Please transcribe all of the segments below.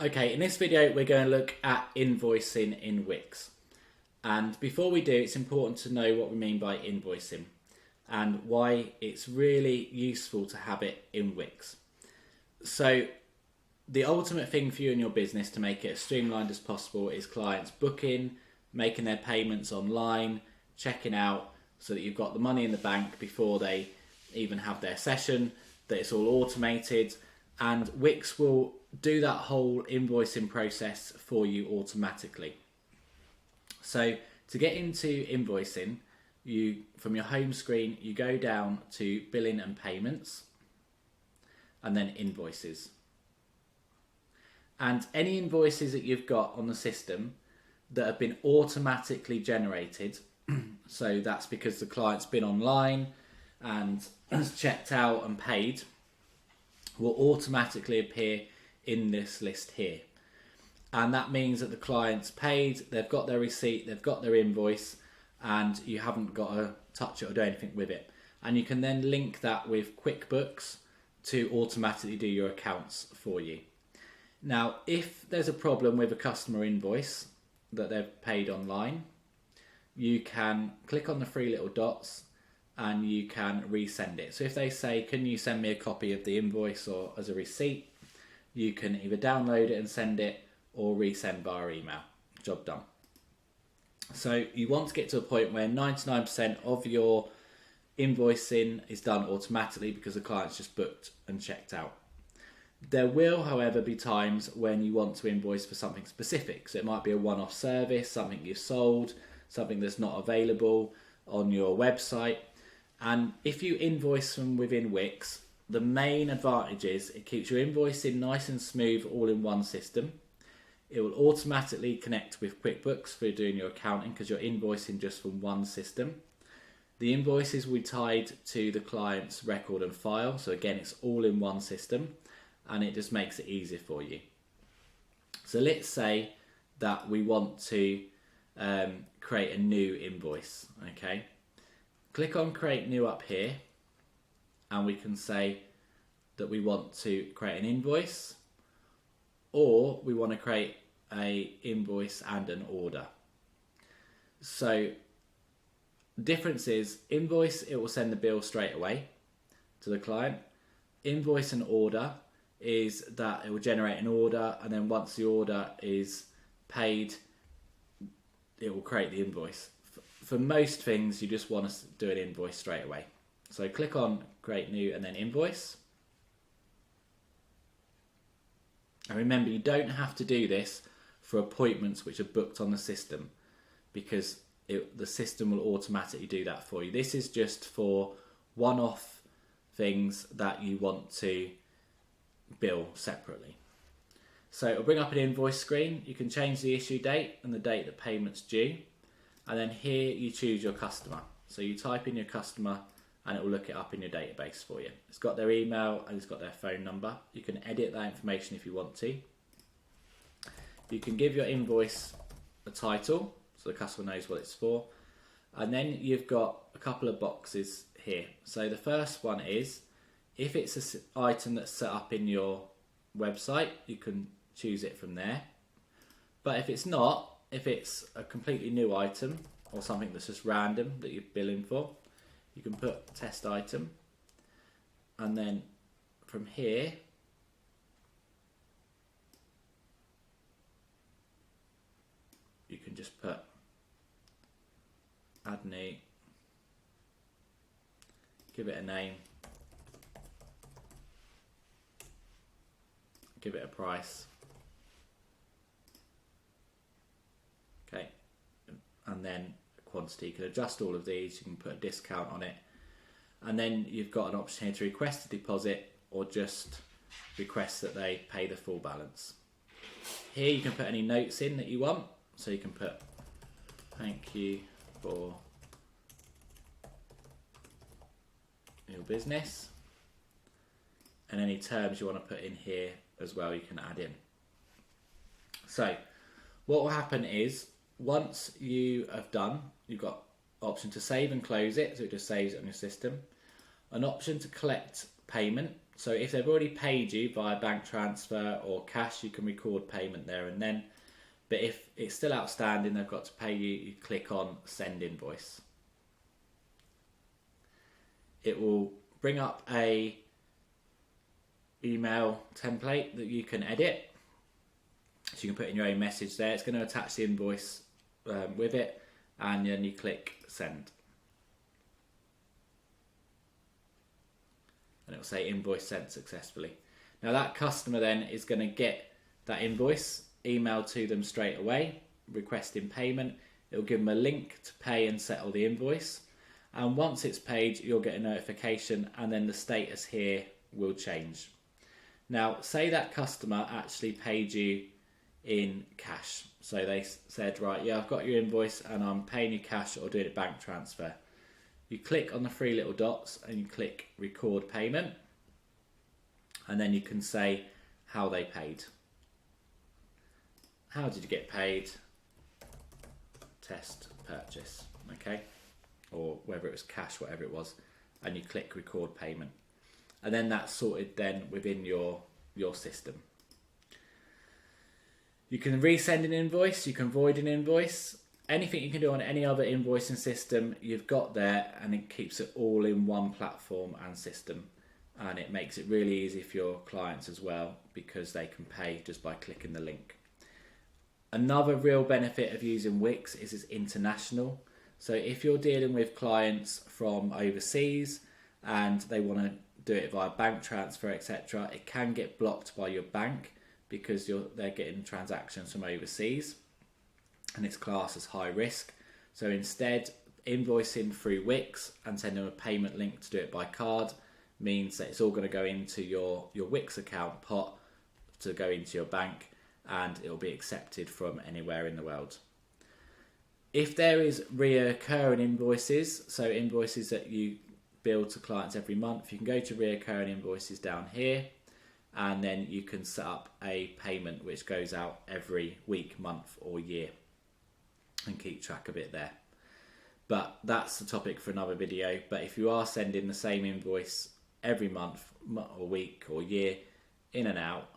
Okay, in this video we're going to look at invoicing in Wix. And before we do, it's important to know what we mean by invoicing and why it's really useful to have it in Wix. So the ultimate thing for you and your business to make it as streamlined as possible is clients booking, making their payments online, checking out so that you've got the money in the bank before they even have their session, that it's all automated, and Wix will do that whole invoicing process for you automatically. So to get into invoicing, from your home screen, you go down to billing and payments and then invoices. And any invoices that you've got on the system that have been automatically generated, so that's because the client's been online and has checked out and paid, will automatically appear in this list here. And that means that the client's paid, they've got their receipt, they've got their invoice, and you haven't got to touch it or do anything with it. And you can then link that with QuickBooks to automatically do your accounts for you. Now, if there's a problem with a customer invoice that they've paid online, you can click on the three little dots and you can resend it. So if they say, can you send me a copy of the invoice or as a receipt, you can either download it and send it or resend via email. Job done. So you want to get to a point where 99% of your invoicing is done automatically because the client's just booked and checked out. There will, however, be times when you want to invoice for something specific. So it might be a one-off service, something you've sold, something that's not available on your website. And if you invoice from within Wix, the main advantage is it keeps your invoicing nice and smooth all in one system. It will automatically connect with QuickBooks for doing your accounting because you're invoicing just from one system. The invoices will be tied to the client's record and file. So again, it's all in one system and it just makes it easier for you. So let's say that we want to create a new invoice, okay? Click on create new up here and we can say that we want to create an invoice or we want to create a invoice and an order. So the difference is invoice, it will send the bill straight away to the client. Invoice and order is that it will generate an order and then once the order is paid, it will create the invoice. For most things, you just want to do an invoice straight away. So click on create new and then invoice. And remember, you don't have to do this for appointments which are booked on the system because the system will automatically do that for you. This is just for one-off things that you want to bill separately. So it'll bring up an invoice screen. You can change the issue date and the date that payment's due. And then here you choose your customer. So you type in your customer and it will look it up in your database for you. It's got their email and it's got their phone number. You can edit that information if you want to. You can give your invoice a title so the customer knows what it's for. And then you've got a couple of boxes here. So the first one is, if it's an item that's set up in your website, you can choose it from there. But if it's not, if it's a completely new item or something that's just random that you're billing for, you can put test item. And then from here, you can just put add new, give it a name, give it a price. Okay, and then quantity. You can adjust all of these, you can put a discount on it, and then you've got an option here to request a deposit or just request that they pay the full balance. Here you can put any notes in that you want, so you can put thank you for your business, and any terms you want to put in here as well you can add in. So what will happen is once you have done, you've got option to save and close it, so it just saves it on your system. An option to collect payment, So if they've already paid you via bank transfer or cash, you can record payment there and then. But if it's still outstanding, they've got to pay you, you click on send invoice. It will bring up a email template that you can edit. So you can put in your own message there. It's going to attach the invoice with it, and then you click send. And it will say invoice sent successfully. Now that customer then is going to get that invoice emailed to them straight away, requesting payment. It will give them a link to pay and settle the invoice. And once it's paid, you'll get a notification, and then the status here will change. Now, say that customer actually paid you in cash. So they said, right, yeah, I've got your invoice and I'm paying you cash or doing a bank transfer. You click on the three little dots and you click record payment, and then you can say how they paid. How did you get paid? Test purchase, okay? Or whether it was cash, whatever it was, and you click record payment. And then that's sorted then within your system. You can resend an invoice, you can void an invoice. Anything you can do on any other invoicing system, you've got there, and it keeps it all in one platform and system. And it makes it really easy for your clients as well, because they can pay just by clicking the link. Another real benefit of using Wix is it's international. So if you're dealing with clients from overseas and they want to do it via bank transfer, etc., it can get blocked by your bank because they're getting transactions from overseas, and it's classed as high risk. So instead, invoicing through Wix and sending a payment link to do it by card means that it's all going to go into your Wix account pot to go into your bank, and it'll be accepted from anywhere in the world. If there is reoccurring invoices, so invoices that you bill to clients every month, you can go to reoccurring invoices down here, and then you can set up a payment which goes out every week, month or year, and keep track of it there. But that's the topic for another video. But if you are sending the same invoice every month or week or year in and out,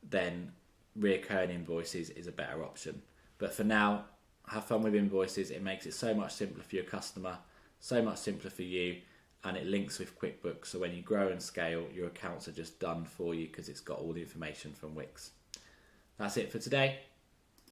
then reoccurring invoices is a better option. But for now, have fun with invoices. It makes it so much simpler for your customer, so much simpler for you, and it links with QuickBooks. So when you grow and scale, your accounts are just done for you because it's got all the information from Wix. That's it for today.